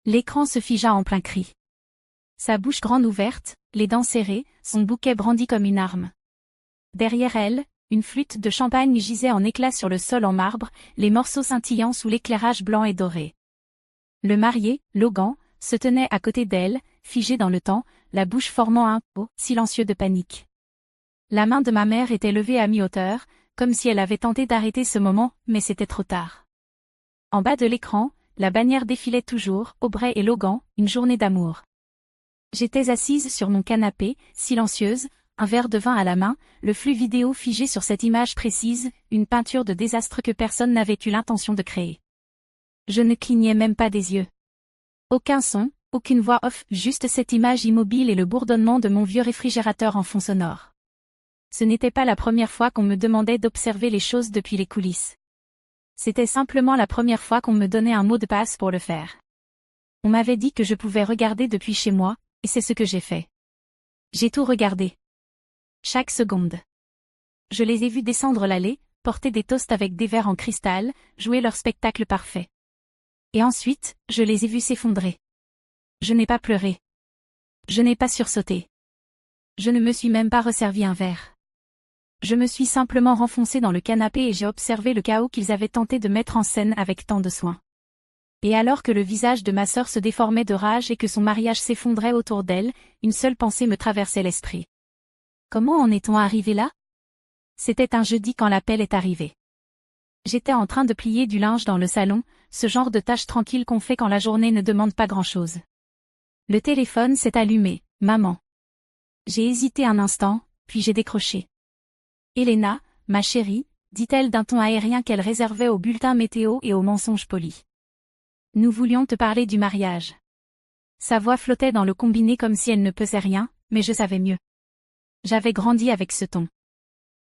L'écran se figea en plein cri. Sa bouche grande ouverte, les dents serrées, son bouquet brandi comme une arme. Derrière elle, une flûte de champagne gisait en éclats sur le sol en marbre, les morceaux scintillant sous l'éclairage blanc et doré. Le marié, Logan, se tenait à côté d'elle, figé dans le temps, la bouche formant un « oh » silencieux de panique. La main de ma mère était levée à mi-hauteur, comme si elle avait tenté d'arrêter ce moment, mais c'était trop tard. En bas de l'écran, la bannière défilait toujours, Aubrey et Logan, une journée d'amour. J'étais assise sur mon canapé, silencieuse, un verre de vin à la main, le flux vidéo figé sur cette image précise, une peinture de désastre que personne n'avait eu l'intention de créer. Je ne clignais même pas des yeux. Aucun son, aucune voix off, juste cette image immobile et le bourdonnement de mon vieux réfrigérateur en fond sonore. Ce n'était pas la première fois qu'on me demandait d'observer les choses depuis les coulisses. C'était simplement la première fois qu'on me donnait un mot de passe pour le faire. On m'avait dit que je pouvais regarder depuis chez moi, et c'est ce que j'ai fait. J'ai tout regardé. Chaque seconde. Je les ai vus descendre l'allée, porter des toasts avec des verres en cristal, jouer leur spectacle parfait. Et ensuite, je les ai vus s'effondrer. Je n'ai pas pleuré. Je n'ai pas sursauté. Je ne me suis même pas resservi un verre. Je me suis simplement renfoncée dans le canapé et j'ai observé le chaos qu'ils avaient tenté de mettre en scène avec tant de soin. Et alors que le visage de ma sœur se déformait de rage et que son mariage s'effondrait autour d'elle, une seule pensée me traversait l'esprit. Comment en est-on arrivé là? C'était un jeudi quand l'appel est arrivé. J'étais en train de plier du linge dans le salon, ce genre de tâche tranquille qu'on fait quand la journée ne demande pas grand-chose. Le téléphone s'est allumé, maman. J'ai hésité un instant, puis j'ai décroché. Elena, ma chérie, dit-elle d'un ton aérien qu'elle réservait aux bulletins météo et aux mensonges polis. Nous voulions te parler du mariage. Sa voix flottait dans le combiné comme si elle ne pesait rien, mais je savais mieux. J'avais grandi avec ce ton.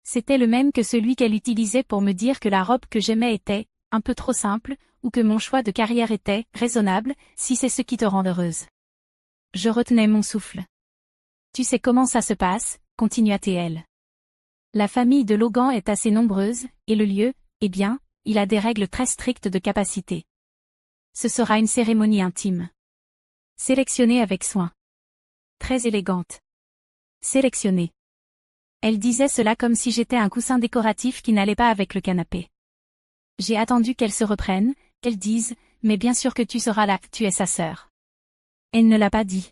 C'était le même que celui qu'elle utilisait pour me dire que la robe que j'aimais était un peu trop simple, ou que mon choix de carrière était raisonnable, si c'est ce qui te rend heureuse. Je retenais mon souffle. Tu sais comment ça se passe, continua-t-elle. La famille de Logan est assez nombreuse, et le lieu, eh bien, il a des règles très strictes de capacité. Ce sera une cérémonie intime. Sélectionnée avec soin. Très élégante. Sélectionnée. Elle disait cela comme si j'étais un coussin décoratif qui n'allait pas avec le canapé. J'ai attendu qu'elle se reprenne, qu'elle dise, mais bien sûr que tu seras là, tu es sa sœur. Elle ne l'a pas dit.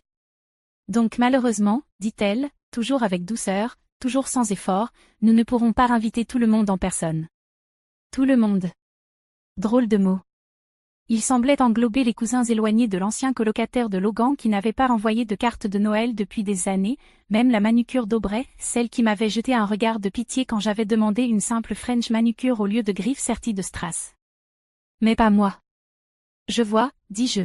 Donc malheureusement, dit-elle, toujours avec douceur, toujours sans effort, nous ne pourrons pas inviter tout le monde en personne. Tout le monde. Drôle de mot. Il semblait englober les cousins éloignés de l'ancien colocataire de Logan qui n'avait pas renvoyé de carte de Noël depuis des années, même la manucure d'Aubrey, celle qui m'avait jeté un regard de pitié quand j'avais demandé une simple French manucure au lieu de griffes serties de strass. Mais pas moi. Je vois, dis-je.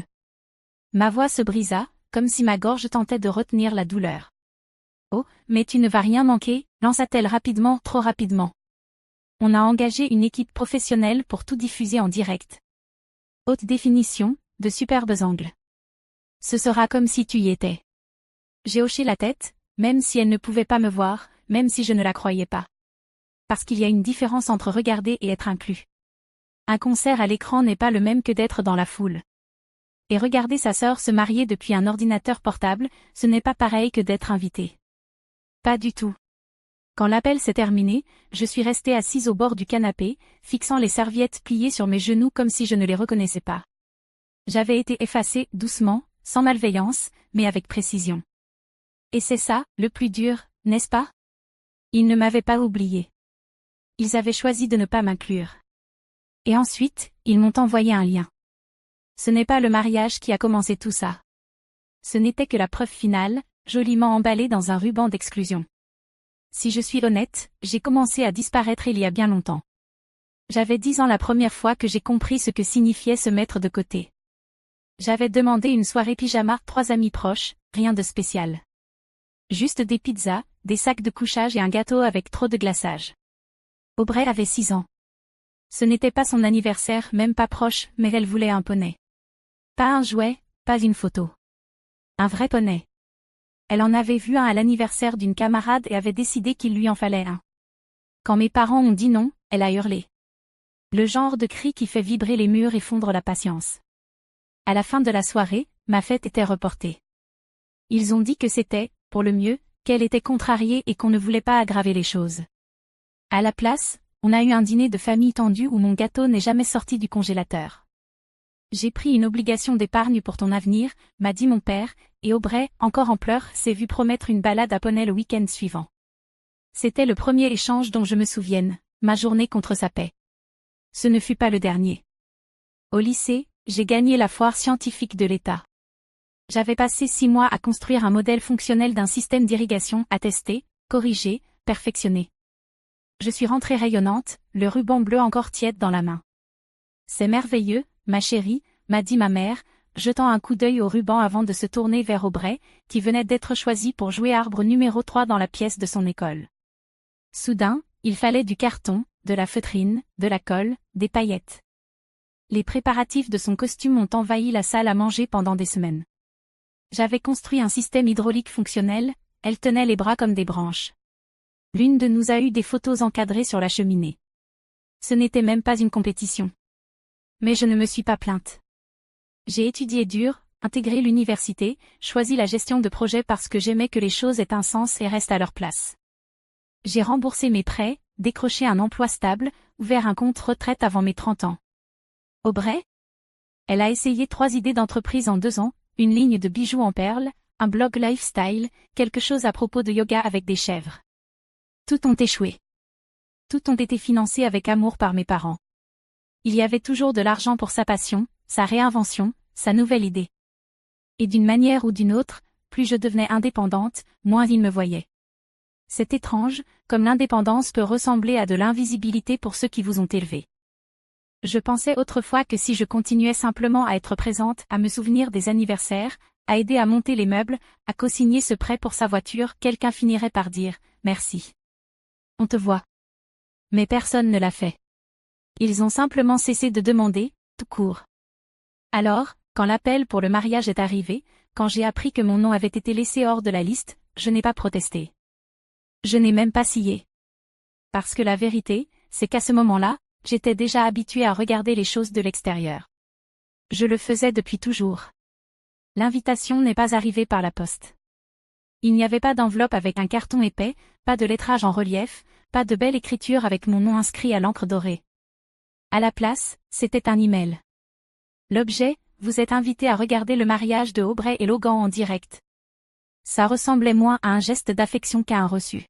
Ma voix se brisa, comme si ma gorge tentait de retenir la douleur. Oh, mais tu ne vas rien manquer, lança-t-elle rapidement, trop rapidement. On a engagé une équipe professionnelle pour tout diffuser en direct. Haute définition, de superbes angles. Ce sera comme si tu y étais. J'ai hoché la tête, même si elle ne pouvait pas me voir, même si je ne la croyais pas. Parce qu'il y a une différence entre regarder et être inclus. Un concert à l'écran n'est pas le même que d'être dans la foule. Et regarder sa sœur se marier depuis un ordinateur portable, ce n'est pas pareil que d'être invité. Pas du tout. Quand l'appel s'est terminé, je suis restée assise au bord du canapé, fixant les serviettes pliées sur mes genoux comme si je ne les reconnaissais pas. J'avais été effacée, doucement, sans malveillance, mais avec précision. Et c'est ça, le plus dur, n'est-ce pas? Ils ne m'avaient pas oublié. Ils avaient choisi de ne pas m'inclure. Et ensuite, ils m'ont envoyé un lien. Ce n'est pas le mariage qui a commencé tout ça. Ce n'était que la preuve finale, joliment emballée dans un ruban d'exclusion. Si je suis honnête, j'ai commencé à disparaître il y a bien longtemps. J'avais 10 ans la première fois que j'ai compris ce que signifiait se mettre de côté. J'avais demandé une soirée pyjama, 3 amis proches, rien de spécial. Juste des pizzas, des sacs de couchage et un gâteau avec trop de glaçage. Aubrey avait 6 ans. Ce n'était pas son anniversaire, même pas proche, mais elle voulait un poney. Pas un jouet, pas une photo. Un vrai poney. Elle en avait vu un à l'anniversaire d'une camarade et avait décidé qu'il lui en fallait un. Quand mes parents ont dit non, elle a hurlé. Le genre de cri qui fait vibrer les murs et fondre la patience. À la fin de la soirée, ma fête était reportée. Ils ont dit que c'était, pour le mieux, qu'elle était contrariée et qu'on ne voulait pas aggraver les choses. À la place, on a eu un dîner de famille tendu où mon gâteau n'est jamais sorti du congélateur. J'ai pris une obligation d'épargne pour ton avenir, m'a dit mon père, et Aubrey, encore en pleurs, s'est vu promettre une balade à poney le week-end suivant. C'était le premier échange dont je me souvienne, ma journée contre sa paix. Ce ne fut pas le dernier. Au lycée, j'ai gagné la foire scientifique de l'État. J'avais passé 6 mois à construire un modèle fonctionnel d'un système d'irrigation, à tester, corriger, perfectionner. Je suis rentrée rayonnante, le ruban bleu encore tiède dans la main. C'est merveilleux, ma chérie, m'a dit ma mère, jetant un coup d'œil au ruban avant de se tourner vers Aubrey, qui venait d'être choisi pour jouer arbre numéro 3 dans la pièce de son école. Soudain, il fallait du carton, de la feutrine, de la colle, des paillettes. Les préparatifs de son costume ont envahi la salle à manger pendant des semaines. J'avais construit un système hydraulique fonctionnel, elle tenait les bras comme des branches. L'une de nous a eu des photos encadrées sur la cheminée. Ce n'était même pas une compétition. Mais je ne me suis pas plainte. J'ai étudié dur, intégré l'université, choisi la gestion de projet parce que j'aimais que les choses aient un sens et restent à leur place. J'ai remboursé mes prêts, décroché un emploi stable, ouvert un compte retraite avant mes 30 ans. Aubrey? Elle a essayé 3 idées d'entreprise en 2 ans, une ligne de bijoux en perles, un blog lifestyle, quelque chose à propos de yoga avec des chèvres. Tout ont échoué. Tout ont été financés avec amour par mes parents. Il y avait toujours de l'argent pour sa passion, sa réinvention, sa nouvelle idée. Et d'une manière ou d'une autre, plus je devenais indépendante, moins ils me voyaient. C'est étrange, comme l'indépendance peut ressembler à de l'invisibilité pour ceux qui vous ont élevé. Je pensais autrefois que si je continuais simplement à être présente, à me souvenir des anniversaires, à aider à monter les meubles, à co-signer ce prêt pour sa voiture, quelqu'un finirait par dire « Merci. On te voit. » Mais personne ne l'a fait. Ils ont simplement cessé de demander, tout court. Alors, quand l'appel pour le mariage est arrivé, quand j'ai appris que mon nom avait été laissé hors de la liste, je n'ai pas protesté. Je n'ai même pas scié. Parce que la vérité, c'est qu'à ce moment-là, j'étais déjà habituée à regarder les choses de l'extérieur. Je le faisais depuis toujours. L'invitation n'est pas arrivée par la poste. Il n'y avait pas d'enveloppe avec un carton épais, pas de lettrage en relief, pas de belle écriture avec mon nom inscrit à l'encre dorée. À la place, c'était un email. L'objet, vous êtes invité à regarder le mariage de Aubrey et Logan en direct. Ça ressemblait moins à un geste d'affection qu'à un reçu.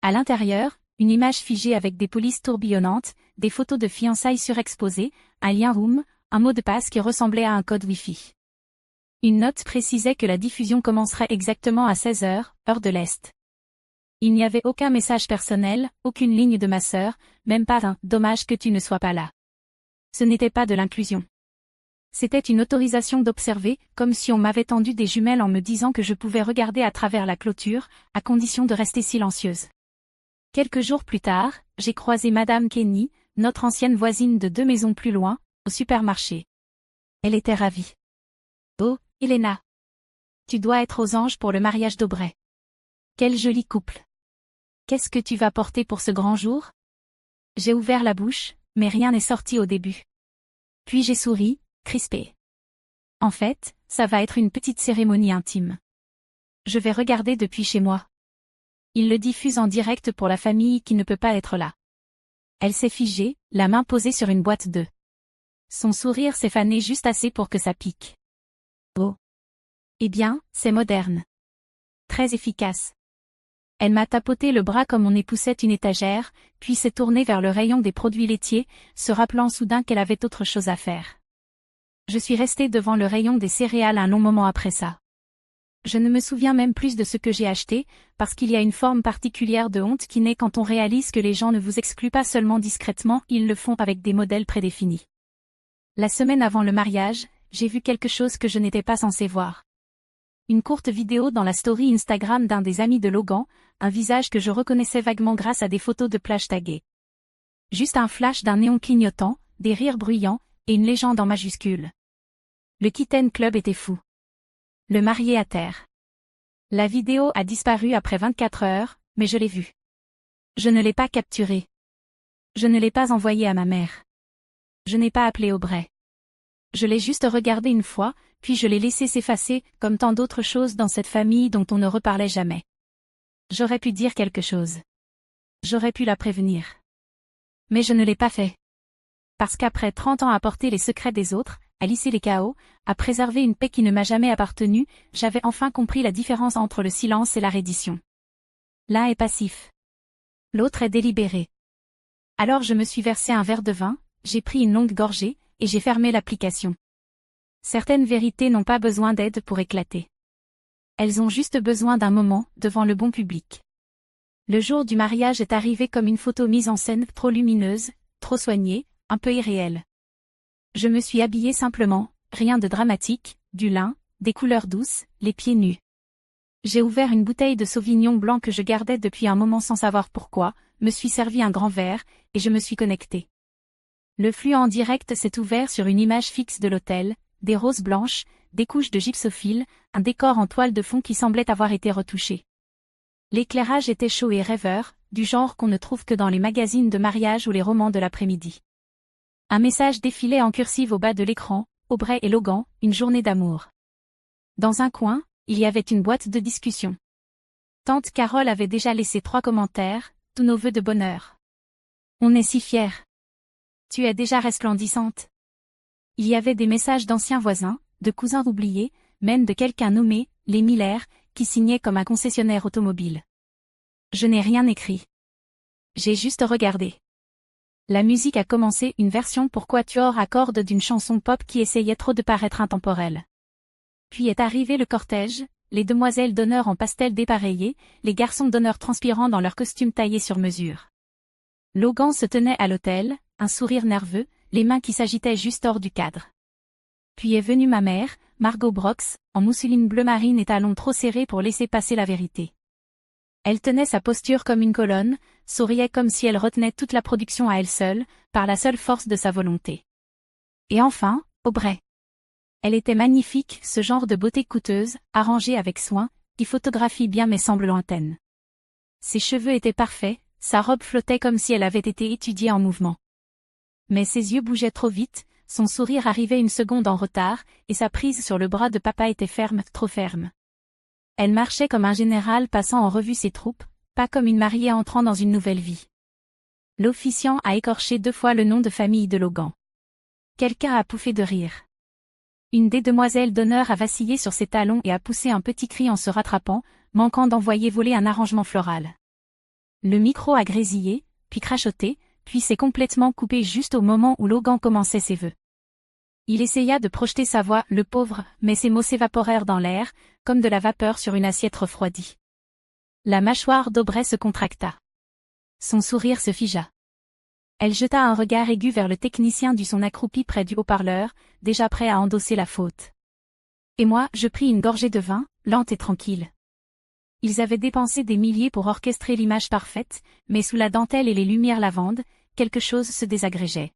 À l'intérieur, une image figée avec des polices tourbillonnantes, des photos de fiançailles surexposées, un lien Room, un mot de passe qui ressemblait à un code Wi-Fi. Une note précisait que la diffusion commencerait exactement à 16h, heure de l'Est. Il n'y avait aucun message personnel, aucune ligne de ma sœur, même pas un « dommage que tu ne sois pas là ». Ce n'était pas de l'inclusion. C'était une autorisation d'observer, comme si on m'avait tendu des jumelles en me disant que je pouvais regarder à travers la clôture, à condition de rester silencieuse. Quelques jours plus tard, j'ai croisé Madame Kenny, notre ancienne voisine de 2 maisons plus loin, au supermarché. Elle était ravie. « Oh, Elena. Tu dois être aux anges pour le mariage d'Aubrey. Quel joli couple. Qu'est-ce que tu vas porter pour ce grand jour ?» J'ai ouvert la bouche, mais rien n'est sorti au début. Puis j'ai souri, crispée. En fait, ça va être une petite cérémonie intime. Je vais regarder depuis chez moi. Il le diffuse en direct pour la famille qui ne peut pas être là. Elle s'est figée, la main posée sur une boîte d'œufs. Son sourire s'est fané juste assez pour que ça pique. Oh. Eh bien, c'est moderne. Très efficace. Elle m'a tapoté le bras comme on époussait une étagère, puis s'est tournée vers le rayon des produits laitiers, se rappelant soudain qu'elle avait autre chose à faire. Je suis restée devant le rayon des céréales un long moment après ça. Je ne me souviens même plus de ce que j'ai acheté, parce qu'il y a une forme particulière de honte qui naît quand on réalise que les gens ne vous excluent pas seulement discrètement, ils le font avec des modèles prédéfinis. La semaine avant le mariage, j'ai vu quelque chose que je n'étais pas censée voir. Une courte vidéo dans la story Instagram d'un des amis de Logan, un visage que je reconnaissais vaguement grâce à des photos de plage taguées. Juste un flash d'un néon clignotant, des rires bruyants, et une légende en majuscule. Le Kitten Club était fou. Le marié à terre. La vidéo a disparu après 24 heures, mais je l'ai vue. Je ne l'ai pas capturée. Je ne l'ai pas envoyée à ma mère. Je n'ai pas appelé Aubrey. Je l'ai juste regardé une fois, puis je l'ai laissé s'effacer, comme tant d'autres choses dans cette famille dont on ne reparlait jamais. J'aurais pu dire quelque chose. J'aurais pu la prévenir. Mais je ne l'ai pas fait. Parce qu'après 30 ans à porter les secrets des autres, à lisser les chaos, à préserver une paix qui ne m'a jamais appartenu, j'avais enfin compris la différence entre le silence et la reddition. L'un est passif. L'autre est délibéré. Alors je me suis versé un verre de vin, j'ai pris une longue gorgée, et j'ai fermé l'application. Certaines vérités n'ont pas besoin d'aide pour éclater. Elles ont juste besoin d'un moment, devant le bon public. Le jour du mariage est arrivé comme une photo mise en scène trop lumineuse, trop soignée, un peu irréelle. Je me suis habillée simplement, rien de dramatique, du lin, des couleurs douces, les pieds nus. J'ai ouvert une bouteille de Sauvignon blanc que je gardais depuis un moment sans savoir pourquoi, me suis servi un grand verre, et je me suis connectée. Le flux en direct s'est ouvert sur une image fixe de l'hôtel, des roses blanches, des couches de gypsophile, un décor en toile de fond qui semblait avoir été retouché. L'éclairage était chaud et rêveur, du genre qu'on ne trouve que dans les magazines de mariage ou les romans de l'après-midi. Un message défilait en cursive au bas de l'écran, Aubrey et Logan, une journée d'amour. Dans un coin, il y avait une boîte de discussion. Tante Carole avait déjà laissé 3 commentaires, tous nos vœux de bonheur. On est si fiers. Tu es déjà resplendissante. Il y avait des messages d'anciens voisins, de cousins oubliés, même de quelqu'un nommé, les Miller, qui signait comme un concessionnaire automobile. Je n'ai rien écrit. J'ai juste regardé. La musique a commencé, une version pour quatuor à cordes d'une chanson pop qui essayait trop de paraître intemporelle. Puis est arrivé le cortège, les demoiselles d'honneur en pastel dépareillé, les garçons d'honneur transpirant dans leurs costumes taillés sur mesure. Logan se tenait à l'autel, un sourire nerveux, les mains qui s'agitaient juste hors du cadre. Puis est venue ma mère, Margot Brox, en mousseline bleu marine et talons trop serrés pour laisser passer la vérité. Elle tenait sa posture comme une colonne, souriait comme si elle retenait toute la production à elle seule, par la seule force de sa volonté. Et enfin, Aubrey. Elle était magnifique, ce genre de beauté coûteuse, arrangée avec soin, qui photographie bien mais semble lointaine. Ses cheveux étaient parfaits, sa robe flottait comme si elle avait été étudiée en mouvement. Mais ses yeux bougeaient trop vite, son sourire arrivait une seconde en retard, et sa prise sur le bras de papa était ferme, trop ferme. Elle marchait comme un général passant en revue ses troupes, pas comme une mariée entrant dans une nouvelle vie. L'officiant a écorché 2 fois le nom de famille de Logan. Quelqu'un a pouffé de rire. Une des demoiselles d'honneur a vacillé sur ses talons et a poussé un petit cri en se rattrapant, manquant d'envoyer voler un arrangement floral. Le micro a grésillé, puis crachoté, puis s'est complètement coupé juste au moment où Logan commençait ses vœux. Il essaya de projeter sa voix, le pauvre, mais ses mots s'évaporèrent dans l'air, comme de la vapeur sur une assiette refroidie. La mâchoire d'Aubrey se contracta. Son sourire se figea. Elle jeta un regard aigu vers le technicien du son accroupi près du haut-parleur, déjà prêt à endosser la faute. Et moi, je pris une gorgée de vin, lente et tranquille. Ils avaient dépensé des milliers pour orchestrer l'image parfaite, mais sous la dentelle et les lumières lavandes, quelque chose se désagrégeait.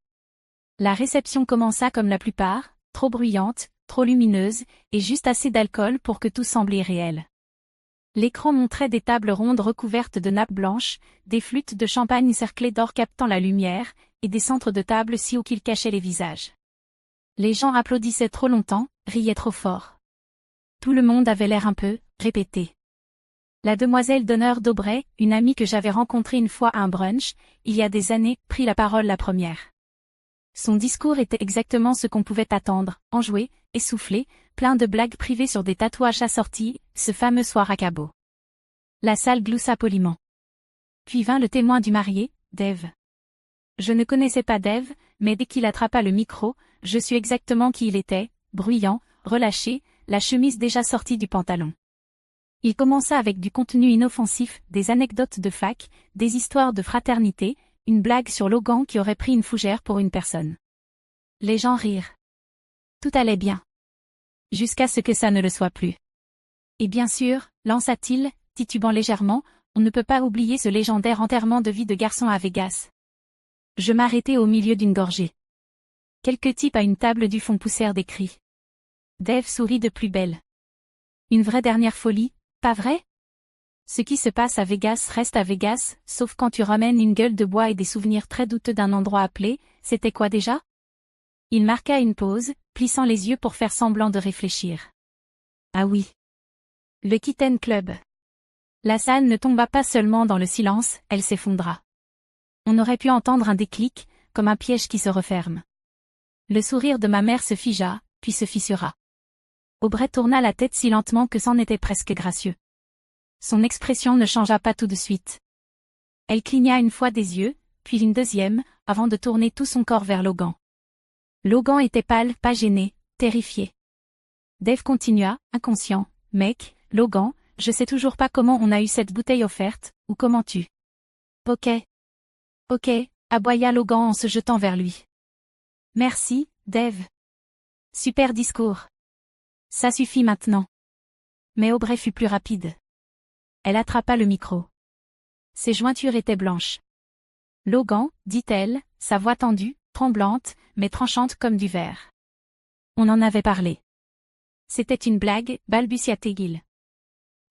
La réception commença comme la plupart, trop bruyante, trop lumineuse, et juste assez d'alcool pour que tout semblait réel. L'écran montrait des tables rondes recouvertes de nappes blanches, des flûtes de champagne cerclées d'or captant la lumière, et des centres de table si hauts qu'ils cachaient les visages. Les gens applaudissaient trop longtemps, riaient trop fort. Tout le monde avait l'air un peu répété. La demoiselle d'honneur d'Aubrey, une amie que j'avais rencontrée une fois à un brunch, il y a des années, prit la parole la première. Son discours était exactement ce qu'on pouvait attendre, enjoué, essoufflé, plein de blagues privées sur des tatouages assortis, ce fameux soir à cabot. La salle gloussa poliment. Puis vint le témoin du marié, Dave. Je ne connaissais pas Dave, mais dès qu'il attrapa le micro, je sus exactement qui il était, bruyant, relâché, la chemise déjà sortie du pantalon. Il commença avec du contenu inoffensif, des anecdotes de fac, des histoires de fraternité, une blague sur Logan qui aurait pris une fougère pour une personne. Les gens rirent. Tout allait bien. Jusqu'à ce que ça ne le soit plus. Et bien sûr, lança-t-il, titubant légèrement, on ne peut pas oublier ce légendaire enterrement de vie de garçon à Vegas. Je m'arrêtai au milieu d'une gorgée. Quelques types à une table du fond poussèrent des cris. Dave sourit de plus belle. Une vraie dernière folie, pas vrai? Ce qui se passe à Vegas reste à Vegas, sauf quand tu ramènes une gueule de bois et des souvenirs très douteux d'un endroit appelé, c'était quoi déjà? Il marqua une pause, plissant les yeux pour faire semblant de réfléchir. Ah oui. Le Kitten Club. La salle ne tomba pas seulement dans le silence, elle s'effondra. On aurait pu entendre un déclic, comme un piège qui se referme. Le sourire de ma mère se figea, puis se fissura. Aubrey tourna la tête si lentement que c'en était presque gracieux. Son expression ne changea pas tout de suite. Elle cligna une fois des yeux, puis une deuxième, avant de tourner tout son corps vers Logan. Logan était pâle, pas gêné, terrifié. Dave continua, inconscient. Mec, Logan, je sais toujours pas comment on a eu cette bouteille offerte, ou comment tu. Ok. Ok, aboya Logan en se jetant vers lui. Merci, Dave. Super discours. Ça suffit maintenant. Mais Aubrey fut plus rapide. Elle attrapa le micro. Ses jointures étaient blanches. Logan, dit-elle, sa voix tendue, tremblante, mais tranchante comme du verre. On en avait parlé. C'était une blague, balbutia-t-il.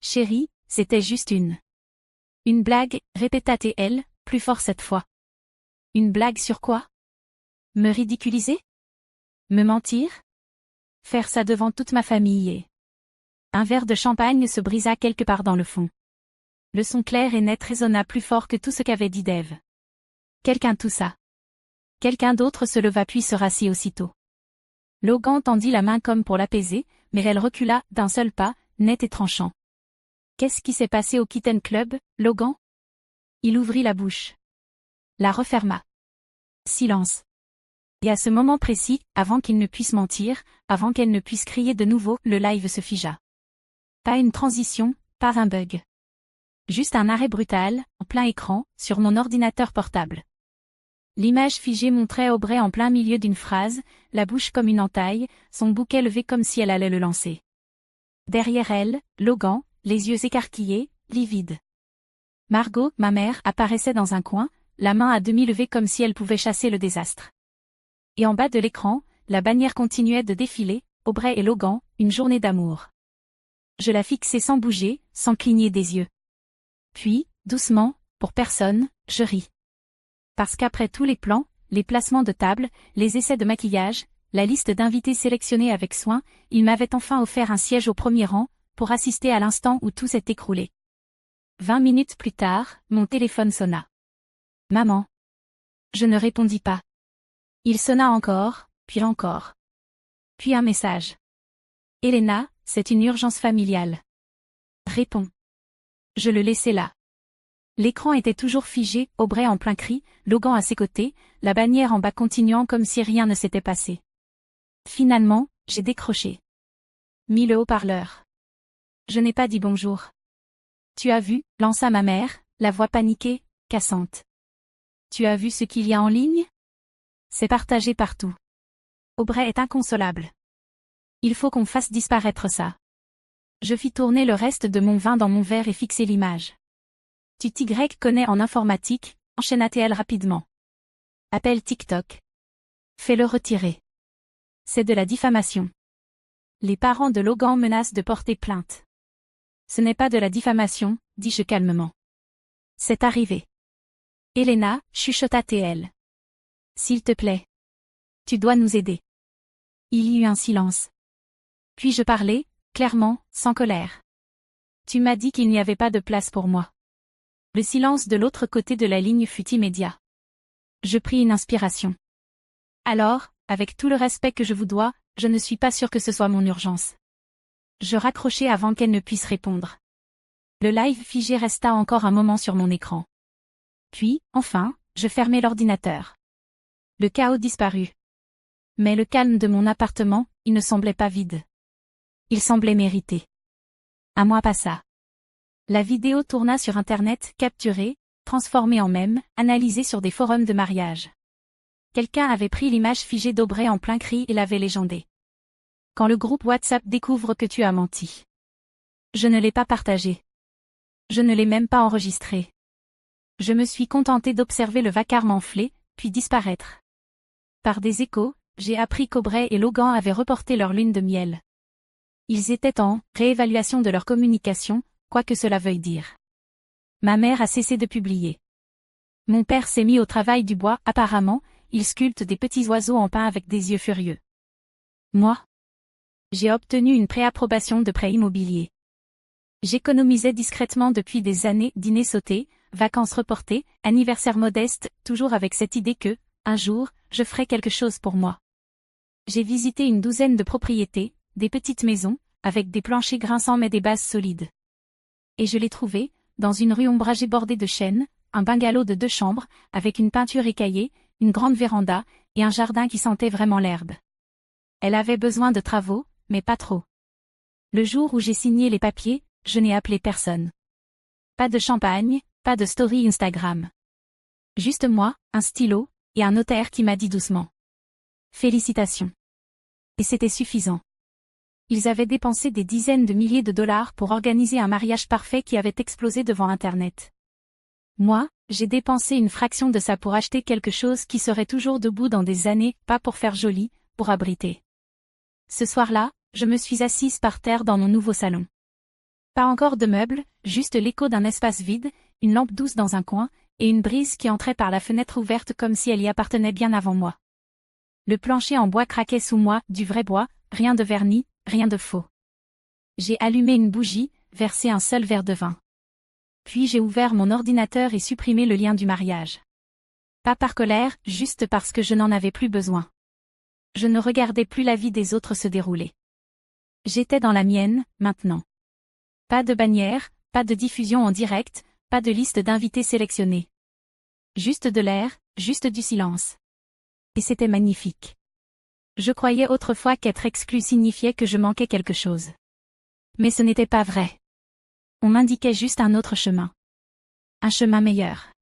Chérie, c'était juste une. Une blague, répéta-t-elle, plus fort cette fois. Une blague sur quoi? Me ridiculiser? Me mentir? Faire ça devant toute ma famille et... Un verre de champagne se brisa quelque part dans le fond. Le son clair et net résonna plus fort que tout ce qu'avait dit Dave. Quelqu'un toussa. Quelqu'un d'autre se leva puis se rassit aussitôt. Logan tendit la main comme pour l'apaiser, mais elle recula, d'un seul pas, net et tranchant. Qu'est-ce qui s'est passé au Kitten Club, Logan? Il ouvrit la bouche. La referma. Silence. Et à ce moment précis, avant qu'il ne puisse mentir, avant qu'elle ne puisse crier de nouveau, le live se figea. Pas une transition, pas un bug. Juste un arrêt brutal, en plein écran, sur mon ordinateur portable. L'image figée montrait Aubrey en plein milieu d'une phrase, la bouche comme une entaille, son bouquet levé comme si elle allait le lancer. Derrière elle, Logan, les yeux écarquillés, livide. Margot, ma mère, apparaissait dans un coin, la main à demi levée comme si elle pouvait chasser le désastre. Et en bas de l'écran, la bannière continuait de défiler, Aubrey et Logan, une journée d'amour. Je la fixai sans bouger, sans cligner des yeux. Puis, doucement, pour personne, je ris. Parce qu'après tous les plans, les placements de table, les essais de maquillage, la liste d'invités sélectionnés avec soin, il m'avait enfin offert un siège au premier rang, pour assister à l'instant où tout s'est écroulé. 20 minutes plus tard, mon téléphone sonna. Maman. Je ne répondis pas. Il sonna encore, puis encore. Puis un message. Elena, c'est une urgence familiale. Réponds. Je le laissai là. L'écran était toujours figé, Aubrey en plein cri, Logan à ses côtés, la bannière en bas continuant comme si rien ne s'était passé. Finalement, j'ai décroché. Mis le haut-parleur. Je n'ai pas dit bonjour. Tu as vu, lança ma mère, la voix paniquée, cassante. Tu as vu ce qu'il y a en ligne? C'est partagé partout. Aubrey est inconsolable. Il faut qu'on fasse disparaître ça. Je fis tourner le reste de mon vin dans mon verre et fixer l'image. Tu Y connais en informatique, enchaîna-t-elle rapidement. Appelle TikTok. Fais-le retirer. C'est de la diffamation. Les parents de Logan menacent de porter plainte. Ce n'est pas de la diffamation, dis-je calmement. C'est arrivé. Elena, chuchota TL. S'il te plaît. Tu dois nous aider. Il y eut un silence. Puis je parlais, clairement, sans colère. Tu m'as dit qu'il n'y avait pas de place pour moi. Le silence de l'autre côté de la ligne fut immédiat. Je pris une inspiration. Alors, avec tout le respect que je vous dois, je ne suis pas sûre que ce soit mon urgence. Je raccrochai avant qu'elle ne puisse répondre. Le live figé resta encore un moment sur mon écran. Puis, enfin, je fermai l'ordinateur. Le chaos disparut. Mais le calme de mon appartement, il ne semblait pas vide. Il semblait mérité. Un mois passa. La vidéo tourna sur Internet, capturée, transformée en mème, analysée sur des forums de mariage. Quelqu'un avait pris l'image figée d'Aubrey en plein cri et l'avait légendée. Quand le groupe WhatsApp découvre que tu as menti. Je ne l'ai pas partagé. Je ne l'ai même pas enregistré. Je me suis contentée d'observer le vacarme enfler, puis disparaître. Par des échos, j'ai appris qu'Aubrey et Logan avaient reporté leur lune de miel. Ils étaient en réévaluation de leur communication, quoi que cela veuille dire. Ma mère a cessé de publier. Mon père s'est mis au travail du bois, apparemment, il sculpte des petits oiseaux en pain avec des yeux furieux. Moi, j'ai obtenu une préapprobation de prêt immobilier. J'économisais discrètement depuis des années, dîners sautés, vacances reportées, anniversaires modestes, toujours avec cette idée que, un jour, je ferais quelque chose pour moi. J'ai visité une douzaine de propriétés, des petites maisons, avec des planchers grinçants mais des bases solides. Et je l'ai trouvé, dans une rue ombragée bordée de chênes, un bungalow de 2 chambres, avec une peinture écaillée, une grande véranda, et un jardin qui sentait vraiment l'herbe. Elle avait besoin de travaux, mais pas trop. Le jour où j'ai signé les papiers, je n'ai appelé personne. Pas de champagne, pas de story Instagram. Juste moi, un stylo, et un notaire qui m'a dit doucement. Félicitations. Et c'était suffisant. Ils avaient dépensé des dizaines de milliers de dollars pour organiser un mariage parfait qui avait explosé devant Internet. Moi, j'ai dépensé une fraction de ça pour acheter quelque chose qui serait toujours debout dans des années, pas pour faire joli, pour abriter. Ce soir-là, je me suis assise par terre dans mon nouveau salon. Pas encore de meubles, juste l'écho d'un espace vide, une lampe douce dans un coin, et une brise qui entrait par la fenêtre ouverte comme si elle y appartenait bien avant moi. Le plancher en bois craquait sous moi, du vrai bois, rien de vernis, rien de faux. J'ai allumé une bougie, versé un seul verre de vin. Puis j'ai ouvert mon ordinateur et supprimé le lien du mariage. Pas par colère, juste parce que je n'en avais plus besoin. Je ne regardais plus la vie des autres se dérouler. J'étais dans la mienne, maintenant. Pas de bannière, pas de diffusion en direct, pas de liste d'invités sélectionnés. Juste de l'air, juste du silence. Et c'était magnifique. Je croyais autrefois qu'être exclu signifiait que je manquais quelque chose. Mais ce n'était pas vrai. On m'indiquait juste un autre chemin. Un chemin meilleur.